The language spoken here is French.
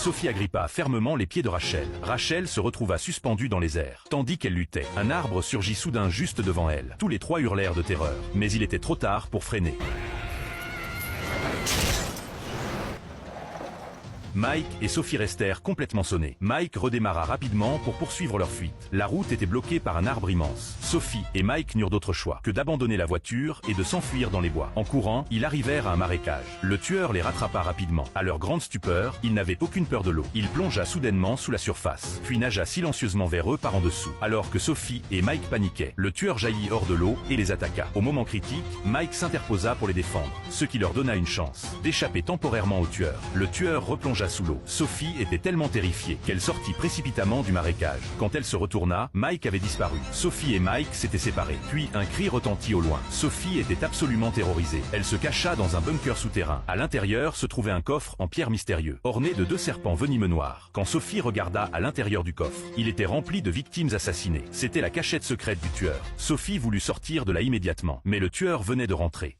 Sophie agrippa fermement les pieds de Rachel. Rachel se retrouva suspendue dans les airs. Tandis qu'elle luttait, un arbre surgit soudain juste devant elle. Tous les trois hurlèrent de terreur, mais il était trop tard pour freiner. Mike et Sophie restèrent complètement sonnés. Mike redémarra rapidement pour poursuivre leur fuite. La route était bloquée par un arbre immense. Sophie et Mike n'eurent d'autre choix que d'abandonner la voiture et de s'enfuir dans les bois. En courant, ils arrivèrent à un marécage. Le tueur les rattrapa rapidement. À leur grande stupeur, il n'avait aucune peur de l'eau. Il plongea soudainement sous la surface, puis nagea silencieusement vers eux par en dessous. Alors que Sophie et Mike paniquaient, le tueur jaillit hors de l'eau et les attaqua. Au moment critique, Mike s'interposa pour les défendre, ce qui leur donna une chance d'échapper temporairement au tueur. Le tueur replongea sous l'eau. Sophie était tellement terrifiée qu'elle sortit précipitamment du marécage. Quand elle se retourna, Mike avait disparu. Sophie et Mike s'étaient séparés. Puis un cri retentit au loin. Sophie était absolument terrorisée. Elle se cacha dans un bunker souterrain. À l'intérieur se trouvait un coffre en pierre mystérieux, orné de 2 serpents venimeux noirs. Quand Sophie regarda à l'intérieur du coffre, il était rempli de victimes assassinées. C'était la cachette secrète du tueur. Sophie voulut sortir de là immédiatement, mais le tueur venait de rentrer.